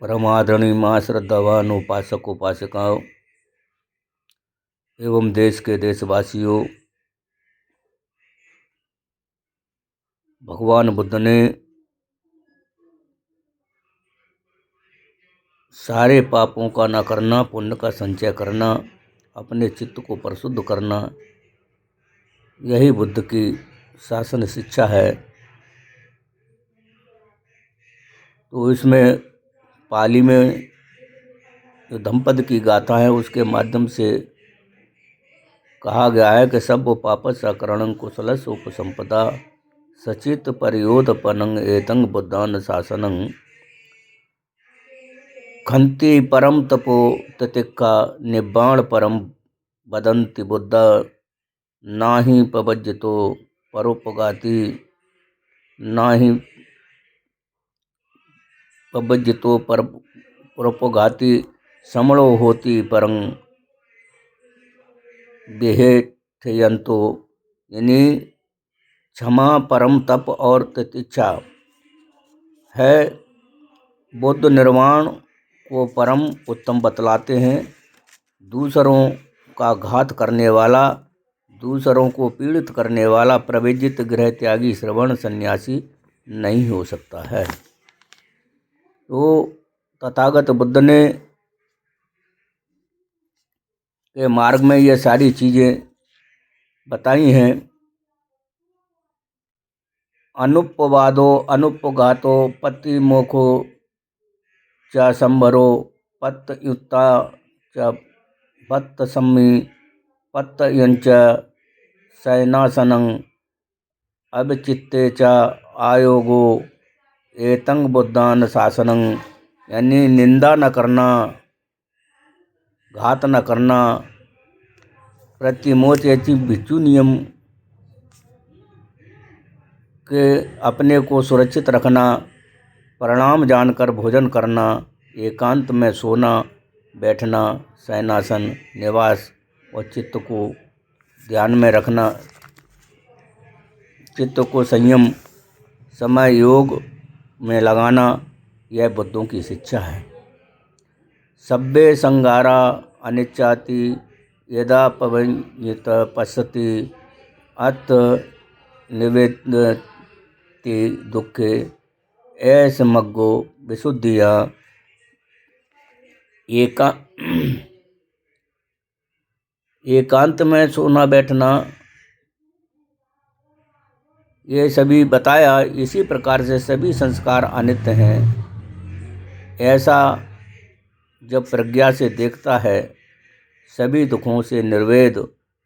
परमादरणीय माँ श्रद्धावान उपासक उपासिकाओं एवं देश के देशवासियों, भगवान बुद्ध ने सारे पापों का न करना, पुण्य का संचय करना, अपने चित्त को परिशुद्ध करना, यही बुद्ध की शासन शिक्षा है। तो इसमें पाली में जो धम्मपद की गाथा है उसके माध्यम से कहा गया है कि सब पापस अकरणं कुशलस उपसंपदा सचित परियोधपनं एतं बुद्धान शासनं खंति परम तपो तितिक्खा निब्बाण परम वदन्ति बुद्ध नाहि पवज्जतो परोपगाति नाहि पवज्जतो परोपगाति समणो होती परं विहेथयंतो, यानी क्षमा परम तप और तितिक्षा है। बुद्ध निर्वाण को परम उत्तम बतलाते हैं। दूसरों का घात करने वाला, दूसरों को पीड़ित करने वाला प्रविजित गृह त्यागी श्रवण सन्यासी नहीं हो सकता है। तो तथागत बुद्ध ने के मार्ग में ये सारी चीज़ें बताई हैं। अनुपवादो अनुपघातो पतिमोखो च संभरो पत्तयुक्ता च पत्तसम्मी पत्तयंच शयनासनं अभिचित्ते च आयोगो एतं बुद्धान शासनं, यानी निंदा न करना, घात न करना, प्रतिमोच ऐसी भिक्षु नियम के अपने को सुरक्षित रखना, परिणाम जानकर भोजन करना, एकांत में सोना बैठना, शयनासन निवास और चित्त को ध्यान में रखना, चित्त को संयम समय योग में लगाना, यह बुद्धों की शिक्षा है। सब्बे संगारा अनिच्चाति यदा पवंजित पश्यति अत निवेदति दुखे ऐस मग्गो विशुद्धिया एकांत में सोना बैठना, ये सभी बताया। इसी प्रकार से सभी संस्कार अनित्य हैं, ऐसा जब प्रज्ञा से देखता है, सभी दुखों से निर्वेद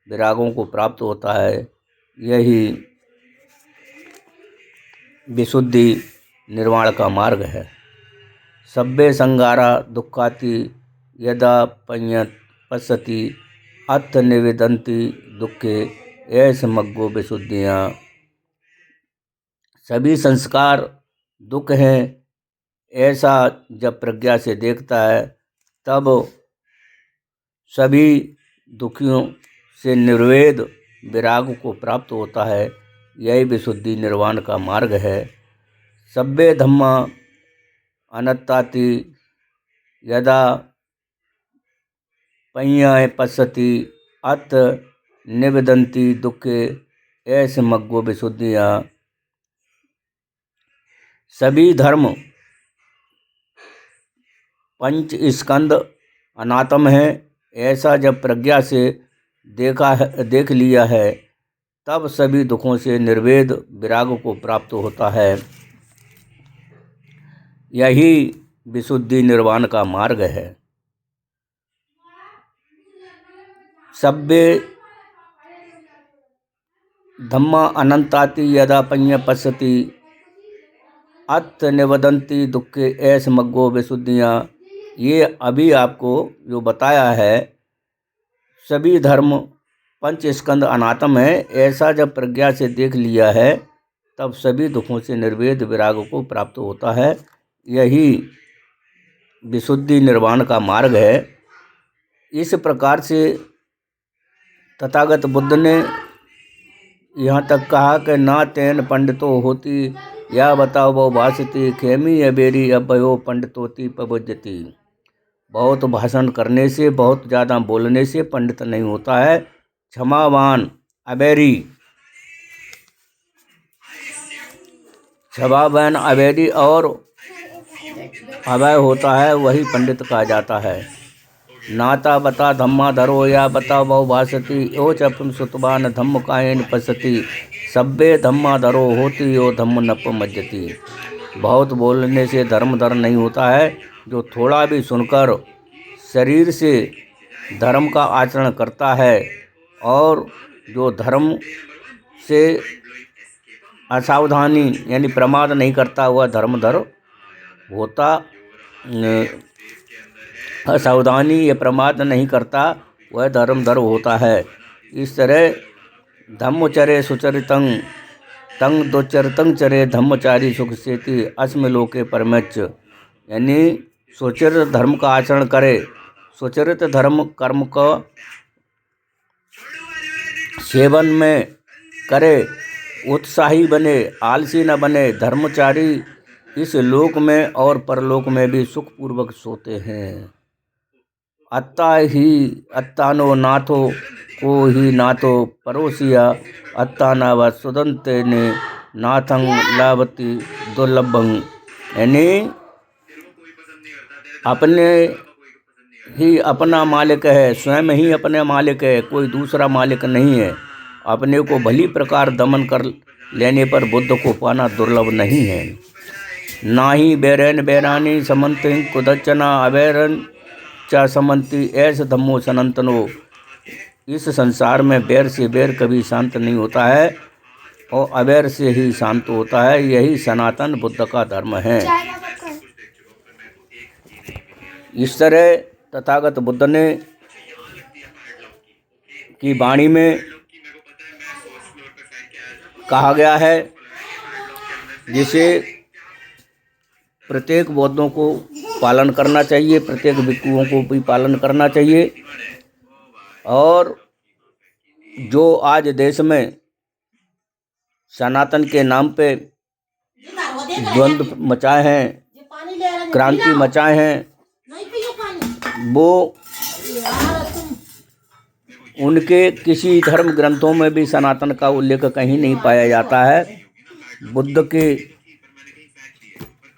विरागों को प्राप्त होता है। यही विशुद्धि निर्वाण का मार्ग है। सब्बे संगारा दुखाति यदा पश्यति अथ निवेदन्ति दुखे ऐस मग्गो विशुद्धियाँ, सभी संस्कार दुख हैं, ऐसा जब प्रज्ञा से देखता है, तब सभी दुखियों से निर्वेद विराग को प्राप्त होता है। यही विशुद्धि निर्वाण का मार्ग है। सब्बे धम्मा अनत्ताति यदा पय्याय पश्यति अथ निवेदन्ति दुखे ऐस मग्गो विशुद्धिया, सभी धर्म पंच स्कंद अनात्म है, ऐसा जब प्रज्ञा से देख लिया है, तब सभी दुखों से निर्वेद विराग को प्राप्त होता है। यही विशुद्धि निर्वाण का मार्ग है। सब्बे धम्मा अनंताति यदा पय्य पश्यति अथ निवदन्ति दुखे ऐस मग्गो विशुद्धियाँ, ये अभी आपको जो बताया है, सभी धर्म पंच स्कंद अनात्म है, ऐसा जब प्रज्ञा से देख लिया है, तब सभी दुखों से निर्वेद विराग को प्राप्त होता है। यही विशुद्धि निर्वाण का मार्ग है। इस प्रकार से तथागत बुद्ध ने यहाँ तक कहा कि ना तेन पंडितो होती या बताओ बहु भाषती खेमी अबेरी अभयो पंडितोति पबुज्यति। बहुत भाषण करने से, बहुत ज़्यादा बोलने से पंडित नहीं होता है। क्षमावान अबेरी, क्षमावान अबेरी और अभय होता है, वही पंडित कहा जाता है। नाता बता धम्मा धरो या बता बहु भाषती ओ चपम सुतबान धम्म कायन पसती सब्बे धम्मा धरो होती ओ धम्म नप मज्जती। बहुत बोलने से धर्म धर नहीं होता है। जो थोड़ा भी सुनकर शरीर से धर्म का आचरण करता है और जो धर्म से असावधानी यानी प्रमाद नहीं करता हुआ धर्मधर होता, असावधानी या प्रमाद नहीं करता वह धर्मधर होता है। इस तरह धम्मचरे सुचरितं तंग दुचरितं चरे धम्मचारी सुख सेति अस्म लोके परमच्च। यानी सुचरित धर्म का आचरण करे, सुचरित धर्म कर्म का सेवन में करे, उत्साही बने, आलसी न बने, धर्मचारी इस लोक में और परलोक में भी सुखपूर्वक सोते हैं। अत्ता ही अत्तानो नाथो को ही नाथो परोसिया अत्ताना व सुदंते ने नाथं लाभति दुर्लभं। यानी अपने ही अपना मालिक है, स्वयं ही अपने मालिक है, कोई दूसरा मालिक नहीं है। अपने को भली प्रकार दमन कर लेने पर बुद्ध को पाना दुर्लभ नहीं है। ना ही बैरन बैरानी समन्ति कुदचना अवैरन च समन्ति ऐसे धम्मो सनातनो। इस संसार में बैर से बैर कभी शांत नहीं होता है और अवैर से ही शांत होता है। यही सनातन बुद्ध का धर्म है। इस तरह तथागत बुद्ध ने की वाणी में कहा गया है, जिसे प्रत्येक बौद्धों को पालन करना चाहिए, प्रत्येक भिक्षुओं को भी पालन करना चाहिए। और जो आज देश में सनातन के नाम पे द्वंद्व मचाए हैं, क्रांति मचाए हैं, वो उनके किसी धर्म ग्रंथों में भी सनातन का उल्लेख कहीं नहीं पाया जाता है। बुद्ध के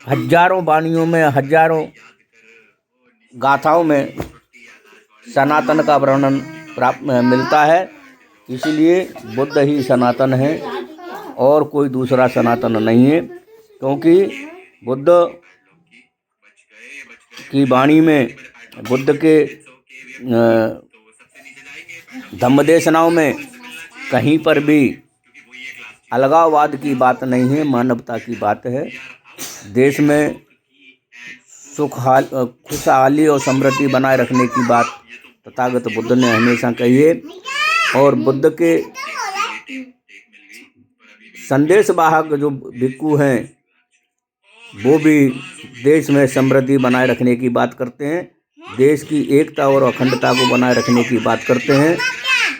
हजारों वाणियों में, हजारों गाथाओं में सनातन का वर्णन प्राप्त मिलता है। इसलिए बुद्ध ही सनातन है और कोई दूसरा सनातन नहीं है, क्योंकि बुद्ध की वाणी में, बुद्ध के धम्मदेशनाओं में कहीं पर भी अलगाववाद की बात नहीं है, मानवता की बात है। देश में खुशहाली और समृद्धि बनाए रखने की बात तथागत बुद्ध ने हमेशा कही है। और बुद्ध के संदेश वाहक जो भिक्षु हैं वो भी देश में समृद्धि बनाए रखने की बात करते हैं, देश की एकता और अखंडता को बनाए रखने की बात करते हैं।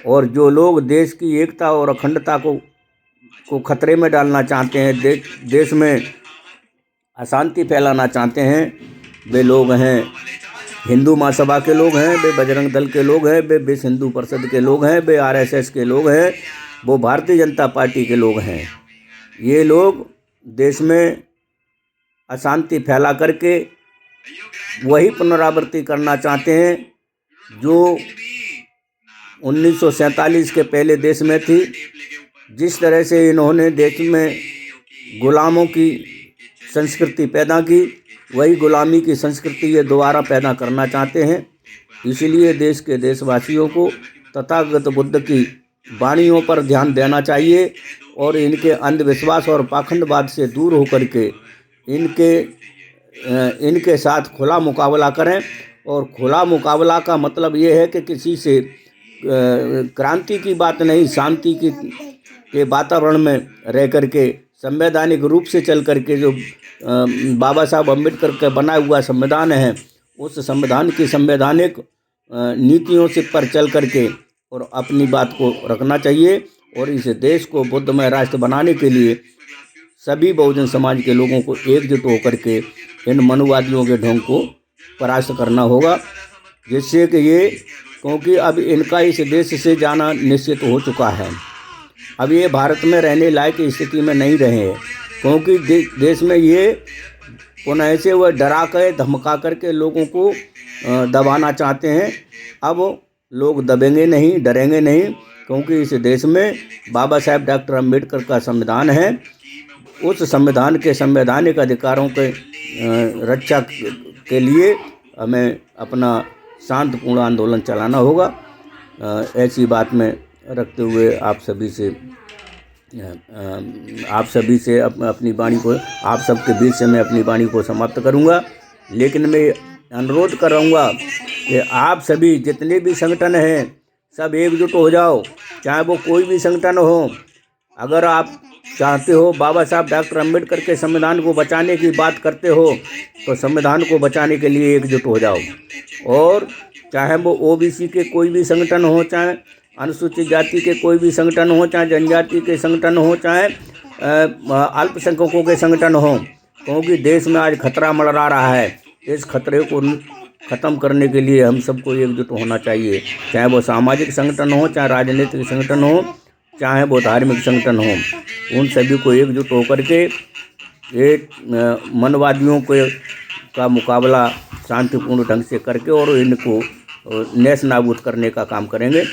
और जो लोग देश की एकता और अखंडता को खतरे में डालना चाहते हैं, देश में अशांति फैलाना चाहते हैं, वे लोग हैं हिंदू महासभा के लोग हैं, वे बजरंग दल के लोग हैं, वे विश्व हिंदू परिषद के लोग हैं, वे आरएसएस के लोग हैं, वो भारतीय जनता पार्टी के लोग हैं। ये लोग देश में अशांति फैला करके वही पुनरावृत्ति करना चाहते हैं जो 1947 के पहले देश में थी। जिस तरह से इन्होंने देश में गुलामों की संस्कृति पैदा की, वही गुलामी की संस्कृति ये दोबारा पैदा करना चाहते हैं। इसलिए देश के देशवासियों को तथागत बुद्ध की वाणियों पर ध्यान देना चाहिए और इनके अंधविश्वास और पाखंडवाद से दूर होकर के इनके साथ खुला मुकाबला करें। और खुला मुकाबला का मतलब ये है कि किसी से क्रांति की बात नहीं, शांति के वातावरण में रह करके संवैधानिक रूप से चल करके जो बाबा साहब अम्बेडकर का बना हुआ संविधान है, उस संविधान की संवैधानिक नीतियों से पर चल करके और अपनी बात को रखना चाहिए। और इस देश को बुद्धमय राष्ट्र बनाने के लिए सभी बहुजन समाज के लोगों को एकजुट होकर के इन मनुवादियों के ढोंग को परास्त करना होगा, जिससे कि ये, क्योंकि अब इनका इस देश से जाना निश्चित हो चुका है। अब ये भारत में रहने लायक स्थिति में नहीं रहे हैं, क्योंकि देश में ये पुनः से वह डरा कर धमका करके लोगों को दबाना चाहते हैं। अब लोग दबेंगे नहीं, डरेंगे नहीं, क्योंकि इस देश में बाबा साहेब डॉक्टर अम्बेडकर का संविधान है। उस संविधान के संवैधानिक अधिकारों के रक्षा के लिए हमें अपना शांतिपूर्ण आंदोलन चलाना होगा। ऐसी बात में रखते हुए आप सभी से अपनी वाणी को, आप सबके बीच से मैं अपनी वाणी को समाप्त करूंगा। लेकिन मैं अनुरोध करूंगा कि आप सभी जितने भी संगठन हैं सब एकजुट हो जाओ, चाहे वो कोई भी संगठन हो। अगर आप चाहते हो, बाबा साहब डॉक्टर अम्बेडकर के संविधान को बचाने की बात करते हो, तो संविधान को बचाने के लिए एकजुट हो जाओ। और चाहे वो ओबीसी के कोई भी संगठन हो, चाहे अनुसूचित जाति के कोई भी संगठन हो, चाहे जनजाति के संगठन हो, चाहे अल्पसंख्यकों के संगठन हो, क्योंकि देश में आज खतरा मंडरा रहा है। इस खतरे को ख़त्म करने के लिए हम सबको एकजुट होना चाहिए, चाहे वो सामाजिक संगठन हो, चाहे राजनीतिक संगठन हो, चाहे वो धार्मिक संगठन हो। उन सभी को एकजुट होकर के एक मनवादियों का मुकाबला शांतिपूर्ण ढंग से करके और इनको नेस नाबूद करने का काम करेंगे।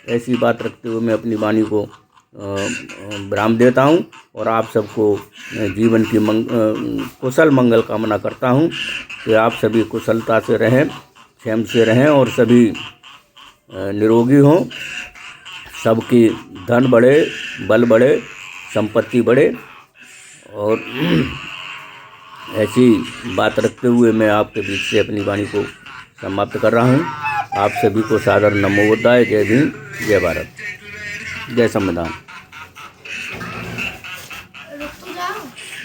ऐसी बात रखते हुए मैं अपनी वाणी को विराम देता हूँ और आप सबको जीवन की कुशल मंगल कामना करता हूँ कि आप सभी कुशलता से रहें, क्षेम से रहें और सभी निरोगी हों। सबकी धन बढ़े, बल बढ़े, संपत्ति बढ़े। और ऐसी बात रखते हुए मैं आपके बीच से अपनी वाणी को समाप्त कर रहा हूँ। आप सभी को सादर नमो बुद्धाय। जय भीम, जय भारत, जय संविधान।